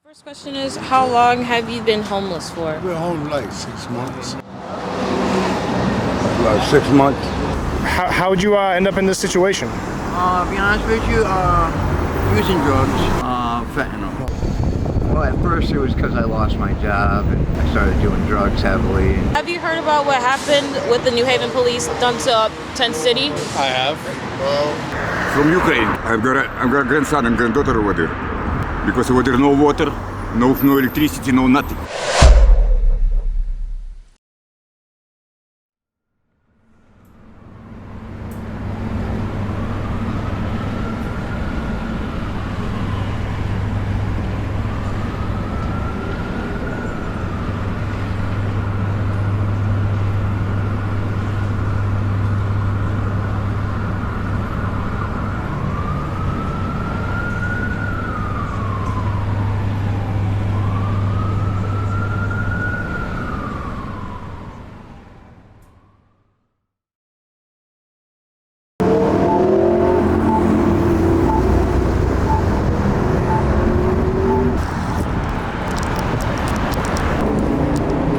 First question is, how long have you been homeless for? I've been home like 6 months. About 6 months. How'd you end up in this situation? Be honest with you, using drugs, fentanyl. Well, at first it was because I lost my job and I started doing drugs heavily. Have you heard about what happened with the New Haven police done to Tent City? I have. From Ukraine. I've got a grandson and granddaughter over there. Because over there no water, no electricity, no nothing.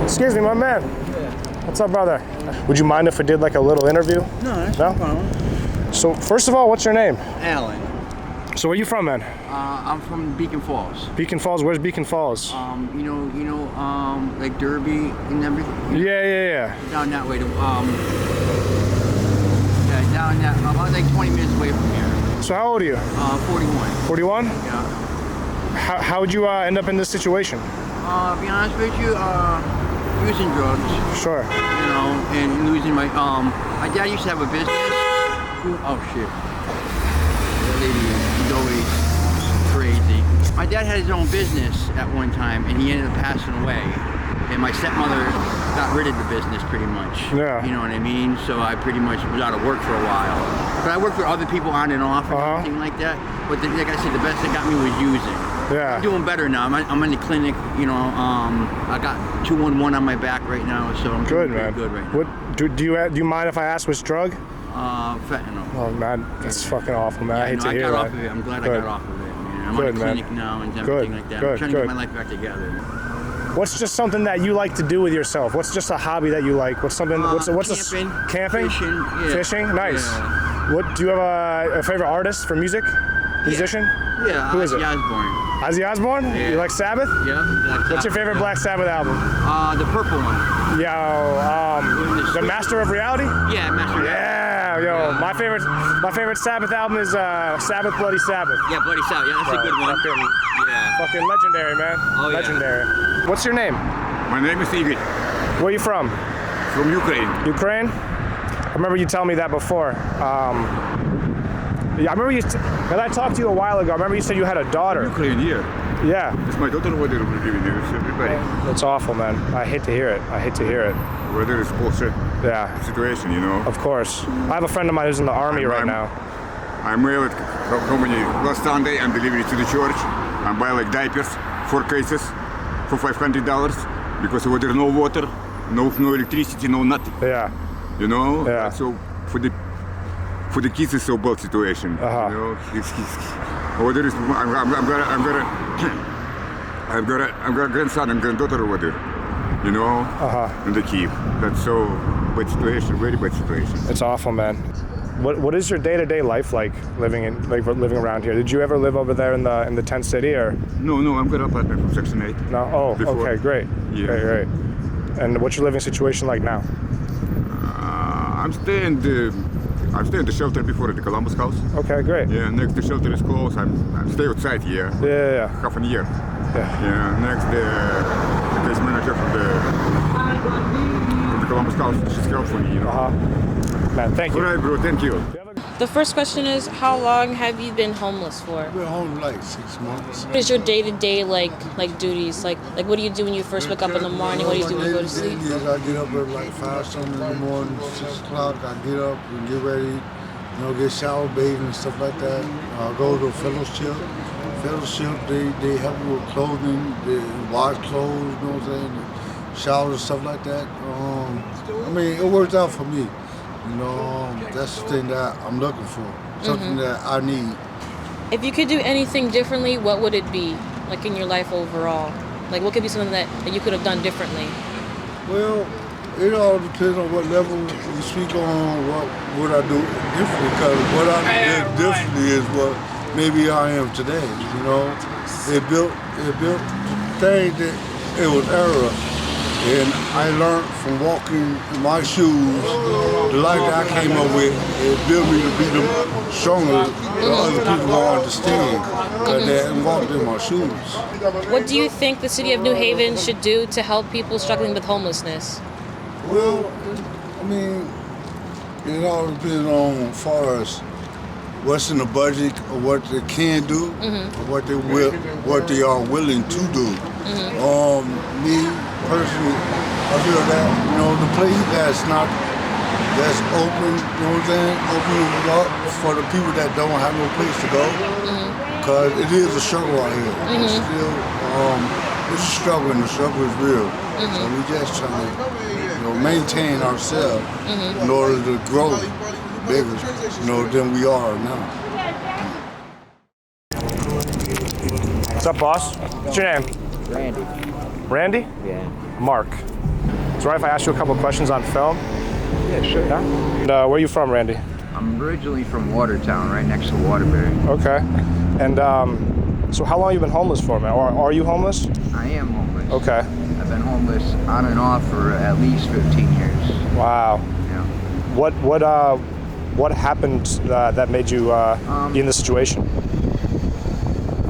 Excuse me, my man. What's up, brother? Would you mind if I did like a little interview? No, that's no problem. So first of all, what's your name? Alan. So where you from, man? I'm from Beacon Falls. Beacon Falls. Where's Beacon Falls? Like Derby and everything. Yeah. Down that way to down that about like 20 minutes away from here. So how old are you? 41. 41? Yeah. How would you end up in this situation? Be honest with you, using drugs. Sure. And losing my dad used to have a business. Oh shit. That lady is always crazy. My dad had his own business at one time and he ended up passing away. And my stepmother got rid of the business pretty much. Yeah. You know what I mean? So I pretty much was out of work for a while. But I worked for other people on and off and everything like that. But like I said, the best that got me was using. Yeah. I'm doing better now. I'm in the clinic, I got 211 on my back right now, so I'm Good, doing man. good right now. What do you mind if I ask which drug? Fentanyl. Oh man, that's fucking awful, man. I hate to hear I got that. off of it. I'm glad Good. I got off of it, man. I'm Good, in the man. clinic now and everything like that. I'm trying to get my life back together. What's just something that you like to do with yourself? What's just a hobby that you like? What's something? Camping, camping? fishing, yeah. Fishing? Nice. Yeah. What do you have a favorite artist for music? Musician? Yeah. Who is it? Osbourne. Ozzy Osbourne? Yeah. You like Sabbath? Yeah. What's your favorite Black Sabbath album? The purple one. The Master of Reality? Yeah, Master. My favorite Sabbath album is Sabbath Bloody Sabbath. Yeah, Bloody Sabbath. Yeah, that's a good one. Fucking legendary, man. Oh, yeah. Legendary. What's your name? My name is Igor. Where are you from? From Ukraine. Ukraine? I remember you telling me that before. I remember when I talked to you a while ago, I remember you said you had a daughter. Ukraine, yeah. Yeah. It's my daughter over there living there. It's everybody. That's awful, man. I hate to hear it. Weather is bullshit Yeah. situation, Of course. I have a friend of mine who's in the army right now. I mailed how many last Sunday and delivered it to the church. I buy like diapers, 4 cases for $500 because over there no water, no electricity, no nothing. Yeah. Yeah. So for the kids it's so bad situation. Over there is I've got a grandson and granddaughter over there. In the Kiev. That's so bad situation, very bad situation. It's awful, man. What is your day-to-day life like living around here? Did you ever live over there in the tent city or? No, I've got an apartment from Section 8. No. Oh, Before. okay, great. Yeah. Great. And what's your living situation like now? I'm staying the shelter before the Columbus House. Okay, great. Yeah, next the shelter is closed. I'm stay outside here. Yeah. Half a year. Yeah. Next the case manager from the Columbus House, she's helpful me, Man, thank you. All right, bro. Thank you. The first question is, how long have you been homeless for? I've been home like 6 months. What is your day-to-day like duties? Like what do you do when you first wake up in the morning? What do you do when you go to sleep? I get up at like 5 something in the morning, 6 o'clock. I get up and get ready, get shower, bathe and stuff like that. I go to fellowship. They help me with clothing, they wash clothes, you know what I'm saying? Shower and stuff like that. It works out for me. That's the thing that I'm looking for. Something that I need. If you could do anything differently, what would it be? like in your life overall? Like what could be something that you could have done differently? Well, it all depends on what level you speak on, what would I do differently, because what I did differently is what maybe I am today, you know. It built the thing that it was error, and I learned from walking in my shoes, the life that I came up with, it built me to be the stronger that other people don't understand, because they hadn't walked in my shoes. What do you think the city of New Haven should do to help people struggling with homelessness? Well, I mean, it all depends on as far as what's in the budget or what they can do, or what they are willing to do. Me personally, I feel that the place that's open, you know what I'm saying, open it up for the people that don't have no place to go, because it is a struggle out here. It's still, it's a struggle, and the struggle is real. So we just trying to maintain ourselves in order to grow bigger, than we are now. What's up, boss? What's your name? Randy. Randy? Yeah. Mark. Is it all right if I ask you a couple of questions on film? Yeah, sure. Yeah? And, where are you from, Randy? I'm originally from Watertown, right next to Waterbury. Okay. And so how long have you been homeless for, man? Or are you homeless? I am homeless. Okay. I've been homeless on and off for at least 15 years. Wow. Yeah. What happened that made you be in this situation?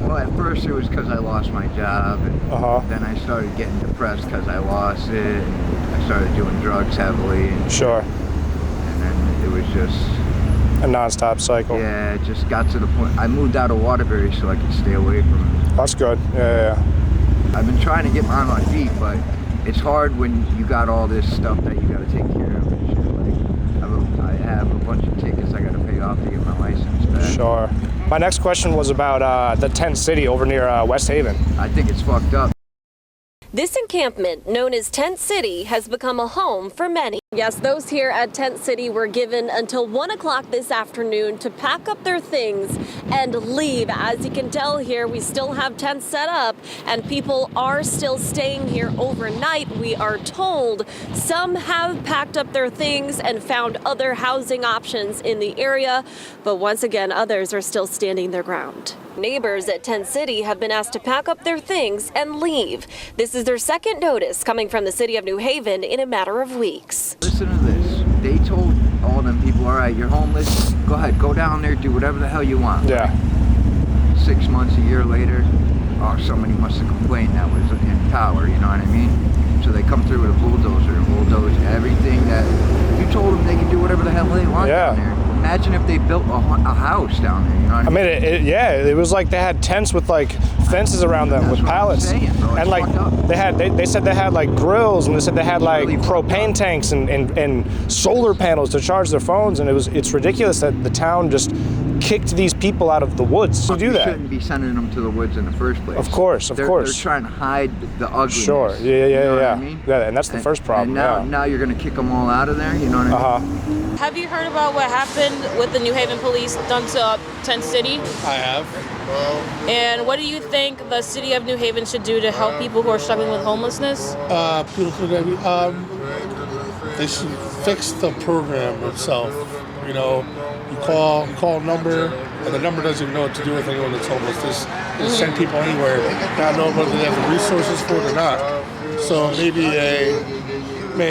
Well, at first it was because I lost my job, and then I started getting depressed because I lost it, and I started doing drugs heavily, and Sure. then it was just... A non-stop cycle. Yeah, it just got to the point. I moved out of Waterbury so I could stay away from it. That's good. Yeah. I've been trying to get on my feet, but it's hard when you got all this stuff that you got to take care of and shit. Like, I have a bunch of tickets I got to pay off to get my license back. Sure. My next question was about the tent city over near West Haven. I think it's fucked up. This encampment, known as Tent City, has become a home for many. Yes, those here at Tent City were given until 1 o'clock this afternoon to pack up their things and leave. As you can tell here, we still have tents set up and people are still staying here overnight. We are told some have packed up their things and found other housing options in the area, but once again, others are still standing their ground. Neighbors at Tent City have been asked to pack up their things and leave. This is their second notice coming from the city of New Haven in a matter of weeks. Listen to this. They told all them people, all right, you're homeless. Go ahead, go down there, do whatever the hell you want. Yeah. 6 months, a year later, somebody must have complained that was in power, you know what I mean? So they come through with a bulldozer and bulldoze everything that you told them they can do whatever the hell they want down there. Imagine if they built a house down there, you know what I mean? It was like they had tents with like fences around them with pallets. That's what I'm saying, bro. It's and like fucked up. they said they had like grills, and they said they had like really propane tanks and solar panels to charge their phones, and it's ridiculous that the town just kicked these people out of the woods to do You that. shouldn't be sending them to the woods in the first place. Of course. They're trying to hide the ugliness. Sure. Yeah. You know what I mean? Yeah, and that's the first problem. And now you're gonna kick them all out of there. You know what I mean? Have you heard about what happened with the New Haven police done to Tent City? I have. And what do you think the city of New Haven should do to help people who are struggling with homelessness? They should fix the program itself. You know, you call a number, and the number doesn't even know what to do with anyone that's homeless. They send people anywhere, not knowing whether they have the resources for it or not. So maybe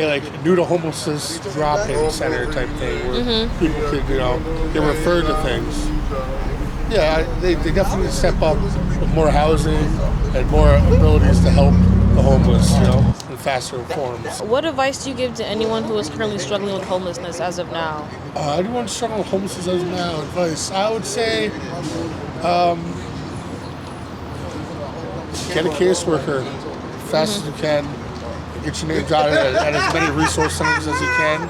like do the homelessness drop-in center type thing where people could, get referred to things. Yeah, they definitely need to step up with more housing and more abilities to help the homeless, in faster forms. What advice do you give to anyone who is currently struggling with homelessness as of now? Anyone struggling with homelessness as of now, advice, I would say get a caseworker as fast as you can. Get your name jotted at as many resource centers as you can.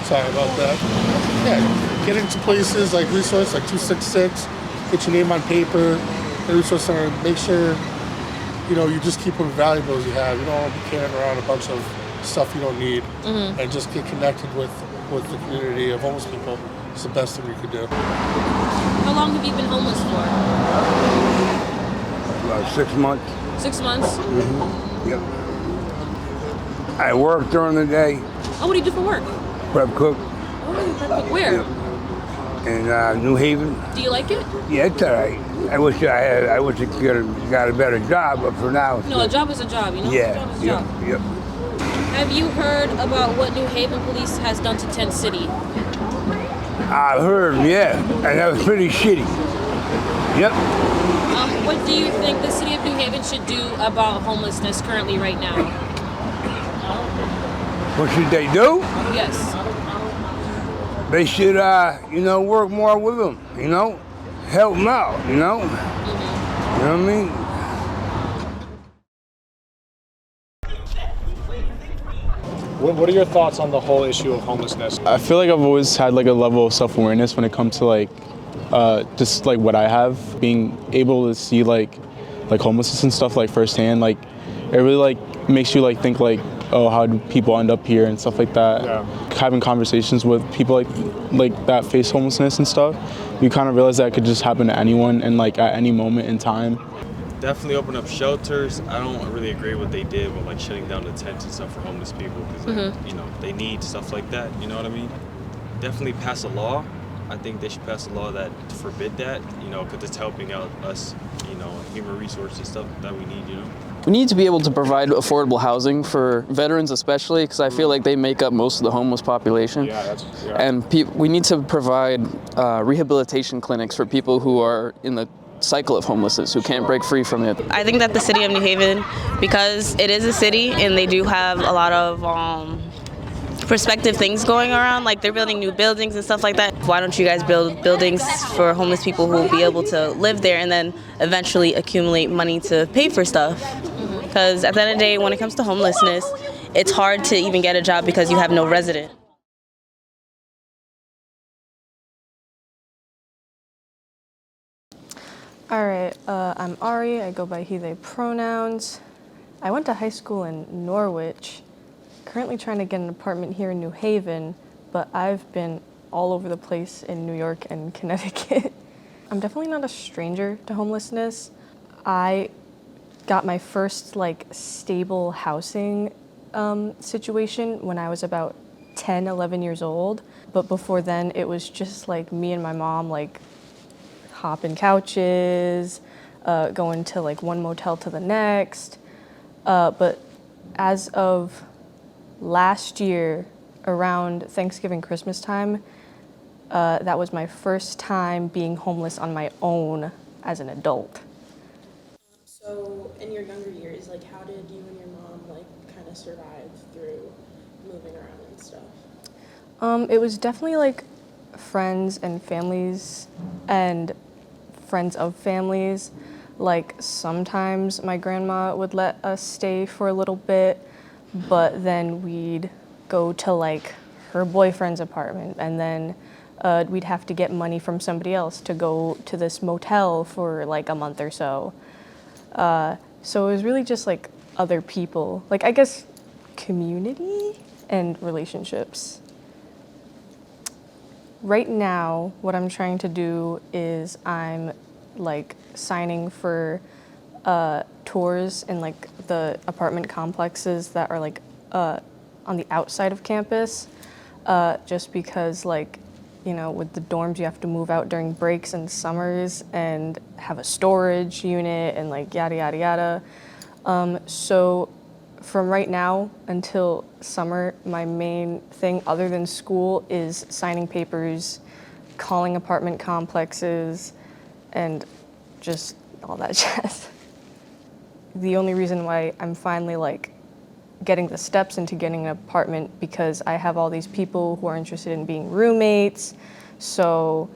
Sorry about that. Yeah, get into places like resource, like 266. Get your name on paper. The resource center. Make sure you just keep what valuables you have. You don't want to be carrying around a bunch of stuff you don't need, and just get connected with the community of homeless people. It's the best thing we could do. How long have you been homeless for? About 6 months. 6 months? Yep. I work during the day, Oh, what do you do for work? prep cook Oh, where? in New Haven. Do you like it? Yeah, it's all right. I wish I could have got a better job, but for now. No, a job is a job, you know? Yeah. A job is a Yep. job. Yep. Have you heard about what New Haven police has done to Tent City? I heard, yeah, and that was pretty shitty. Yep. What do you think the city of New Haven should do about homelessness currently right now? What should they do? Yes. They should, work more with them. Help them out. You know what I mean? What are your thoughts on the whole issue of homelessness? I feel like I've always had like a level of self-awareness when it comes to like just like what I have, being able to see like homelessness and stuff like firsthand. Like it really like makes you like think like, oh, how do people end up here and stuff like that. Yeah. Having conversations with people like that face homelessness and stuff, you kind of realize that it could just happen to anyone and like at any moment in time. Definitely open up shelters. I don't really agree what they did with like shutting down the tents and stuff for homeless people because they need stuff like that. You know what I mean? Definitely pass a law. I think they should pass a law that to forbid that. Because it's helping out us. Human resources stuff that we need. We need to be able to provide affordable housing for veterans, especially because I feel like they make up most of the homeless population. And we need to provide rehabilitation clinics for people who are in the cycle of homelessness, who can't break free from it. I think that the city of New Haven, because it is a city and they do have a lot of prospective things going around, like they're building new buildings and stuff like that. Why don't you guys build buildings for homeless people who will be able to live there and then eventually accumulate money to pay for stuff? Because at the end of the day, when it comes to homelessness, it's hard to even get a job because you have no resident. All right, I'm Ari. I go by he, they pronouns. I went to high school in Norwich. Currently trying to get an apartment here in New Haven, but I've been all over the place in New York and Connecticut. I'm definitely not a stranger to homelessness. I got my first stable housing situation when I was about 10, 11 years old. But before then, it was just me and my mom hopping couches, going to one motel to the next. But as of last year, around Thanksgiving, Christmas time, that was my first time being homeless on my own as an adult. So, in your younger years, how did you and your mom kind of survive through moving around and stuff? It was definitely friends and families and friends of families. Sometimes my grandma would let us stay for a little bit, but then we'd go to her boyfriend's apartment, and then we'd have to get money from somebody else to go to this motel for a month or so. So it was really just other people, I guess community and relationships. Right now, what I'm trying to do is I'm signing for tours in the apartment complexes that are on the outside of campus, just because with the dorms you have to move out during breaks and summers and have a storage unit and yada yada yada. So from right now until summer, my main thing other than school is signing papers, calling apartment complexes, and just all that jazz. The only reason why I'm finally getting the steps into getting an apartment because I have all these people who are interested in being roommates. So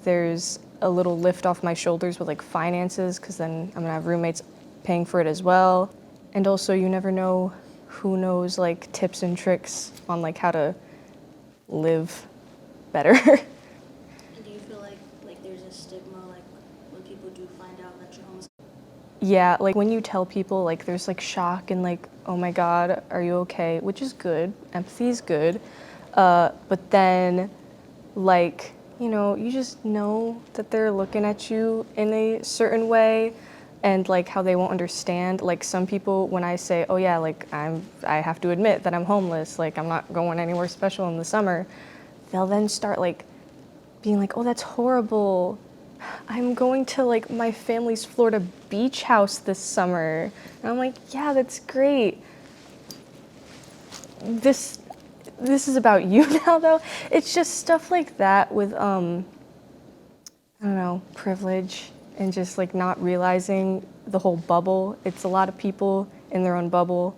there's a little lift off my shoulders with finances, because then I'm gonna have roommates paying for it as well. And also you never know who knows tips and tricks on how to live better. Do you feel like there's a stigma when people do find out that you're homeless? Yeah, when you tell people there's shock and oh my God, are you okay? Which is good, empathy is good. But then like, you know, you just know that they're looking at you in a certain way and like how they won't understand. Like some people, when I say, oh yeah, like I have to admit that I'm homeless, like I'm not going anywhere special in the summer, they'll then start like being like, oh, that's horrible. I'm going to like my family's Florida beach house this summer. And I'm like, yeah, that's great. This is about you now though. It's just stuff like that with, I don't know, privilege and just like not realizing the whole bubble. It's a lot of people in their own bubble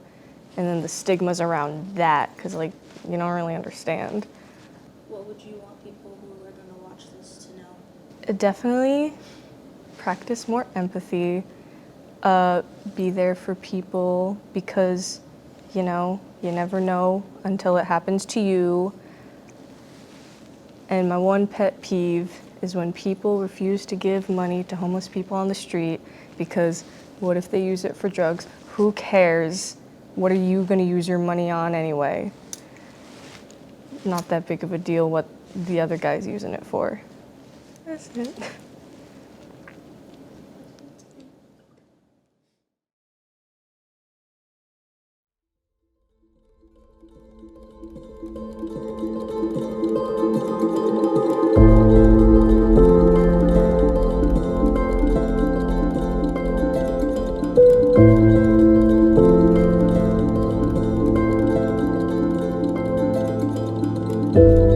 and then the stigmas around that because like you don't really understand. What would you want people who are going to watch this to know? Definitely practice more empathy. Be there for people because, you know, you never know until it happens to you. And my one pet peeve is when people refuse to give money to homeless people on the street because what if they use it for drugs? Who cares? What are you going to use your money on anyway? Not that big of a deal what the other guy's using it for. That's it. you.